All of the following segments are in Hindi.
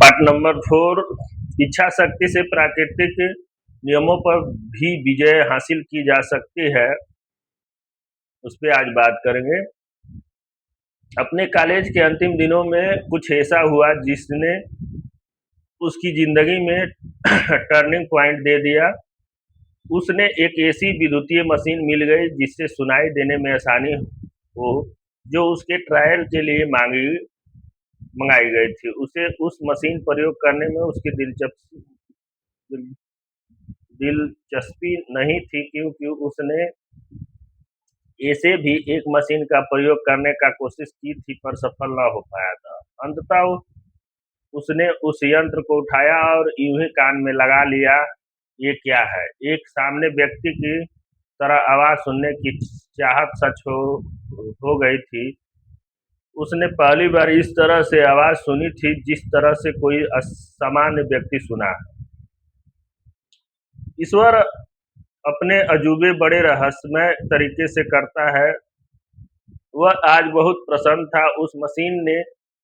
पाठ नंबर 4। इच्छा शक्ति से प्राकृतिक नियमों पर भी विजय हासिल की जा सकती है, उस पर आज बात करेंगे। अपने कॉलेज के अंतिम दिनों में कुछ ऐसा हुआ जिसने उसकी जिंदगी में टर्निंग पॉइंट दे दिया। उसने एक ऐसी विद्युतीय मशीन मिल गई जिससे सुनाई देने में आसानी हो, जो उसके ट्रायल के लिए मंगाई गई थी। उसे उस मशीन प्रयोग करने में उसकी दिलचस्पी नहीं थी, क्योंकि उसने ऐसे भी एक मशीन का प्रयोग करने का कोशिश की थी, पर सफल न हो पाया था। अंततः उसने उस यंत्र को उठाया और यूं ही कान में लगा लिया। ये क्या है? एक सामने व्यक्ति की तरह आवाज सुनने की चाहत सच हो गई थी। उसने पहली बार इस तरह से आवाज सुनी थी जिस तरह से कोई असामान्य व्यक्ति सुना है। ईश्वर अपने अजूबे बड़े रहस्यमय तरीके से करता है। वह आज बहुत प्रसन्न था। उस मशीन ने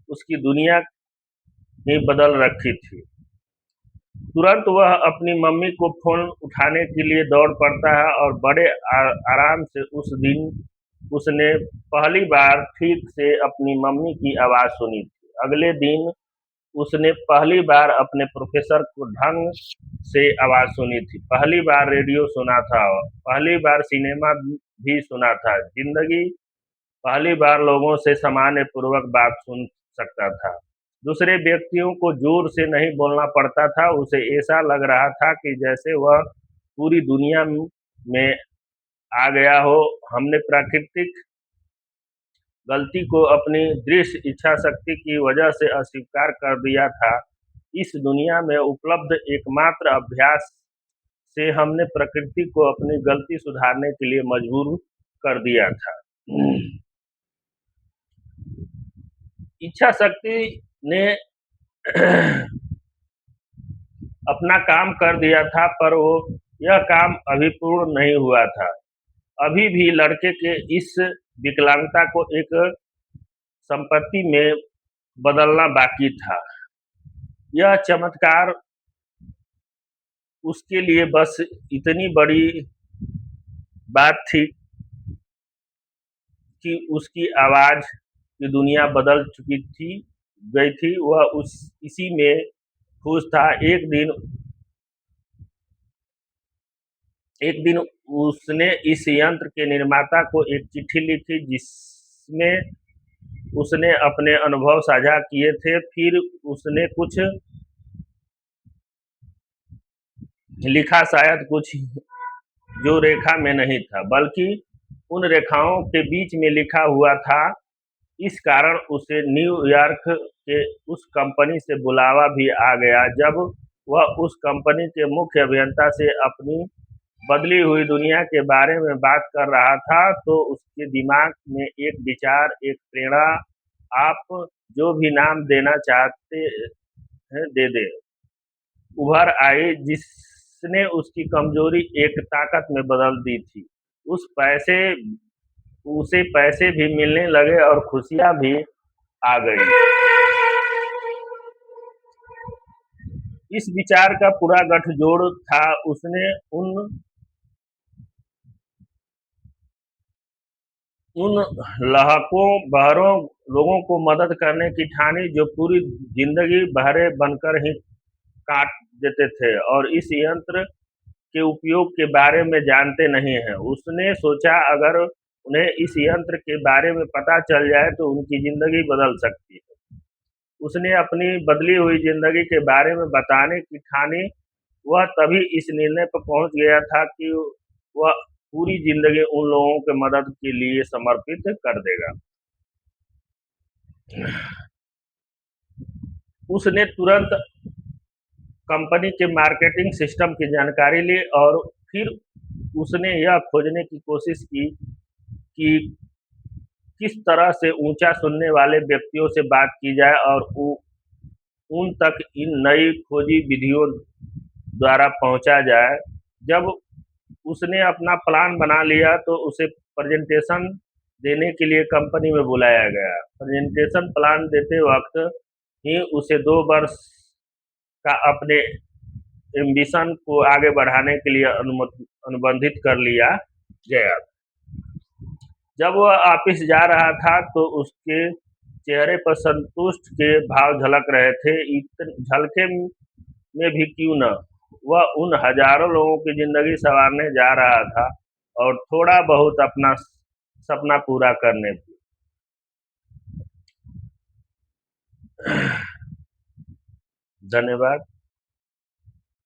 उसकी दुनिया ही बदल रखी थी। तुरंत वह अपनी मम्मी को फोन उठाने के लिए दौड़ पड़ता है और बड़े आराम से उस दिन उसने पहली बार ठीक से अपनी मम्मी की आवाज सुनी थी। अगले दिन उसने पहली बार अपने प्रोफेसर को ढंग से आवाज सुनी थी। पहली बार रेडियो सुना था, पहली बार सिनेमा भी सुना था। जिंदगी पहली बार लोगों से सामान्य पूर्वक बात सुन सकता था। दूसरे व्यक्तियों को जोर से नहीं बोलना पड़ता था। उसे ऐसा लग रहा था कि जैसे वह पूरी दुनिया में आ गया हो। हमने प्राकृतिक गलती को अपनी दृढ़ इच्छा शक्ति की वजह से अस्वीकार कर दिया था। इस दुनिया में उपलब्ध एकमात्र अभ्यास से हमने प्रकृति को अपनी गलती सुधारने के लिए मजबूर कर दिया था। इच्छा शक्ति ने अपना काम कर दिया था, पर यह काम अभी पूर्ण नहीं हुआ था। अभी भी लड़के के इस विकलांगता को एक संपत्ति में बदलना बाकी था। यह चमत्कार उसके लिए बस इतनी बड़ी बात थी कि उसकी आवाज की दुनिया बदल गई थी। वह इसी में खुश था। एक दिन उसने इस यंत्र के निर्माता को एक चिट्ठी लिखी जिसमें उसने अपने अनुभव साझा किए थे। फिर उसने कुछ लिखा, शायद कुछ जो रेखा में नहीं था, बल्कि उन रेखाओं के बीच में लिखा हुआ था। इस कारण उसे न्यूयॉर्क के उस कंपनी से बुलावा भी आ गया। जब वह उस कंपनी के मुख्य अभियंता से अपनी बदली हुई दुनिया के बारे में बात कर रहा था, तो उसके दिमाग में एक विचार, एक प्रेरणा, आप जो भी नाम देना चाहते हैं दे दे, उभर आई, जिसने उसकी कमजोरी एक ताकत में बदल दी थी। उसे पैसे भी मिलने लगे और खुशियां भी आ गई। इस विचार का पूरा गठजोड़ था। उसने उन लहकों बहरों लोगों को मदद करने की ठानी जो पूरी जिंदगी बहरे बनकर ही काट देते थे और इस यंत्र के उपयोग के बारे में जानते नहीं हैं। उसने सोचा, अगर उन्हें इस यंत्र के बारे में पता चल जाए तो उनकी जिंदगी बदल सकती है। उसने अपनी बदली हुई जिंदगी के बारे में बताने की ठानी। वह तभी इस निर्णय पर पहुंच गया था कि वह पूरी जिंदगी उन लोगों के मदद के लिए समर्पित कर देगा। उसने तुरंत कंपनी के मार्केटिंग सिस्टम की जानकारी ली और फिर उसने यह खोजने की कोशिश की कि किस तरह से ऊंचा सुनने वाले व्यक्तियों से बात की जाए और उन तक इन नई खोजी विधियों द्वारा पहुंचा जाए। जब उसने अपना प्लान बना लिया तो उसे प्रेजेंटेशन देने के लिए कंपनी में बुलाया गया। प्रेजेंटेशन प्लान देते वक्त ही उसे 2 वर्ष का अपने एम्बिशन को आगे बढ़ाने के लिए अनुबंधित कर लिया गया। जब वह ऑफिस जा रहा था तो उसके चेहरे पर संतुष्ट के भाव झलक रहे थे। झलके में भी क्यों न, वह उन हजारों लोगों की जिंदगी संवारने जा रहा था और थोड़ा बहुत अपना सपना पूरा करने भी। धन्यवाद।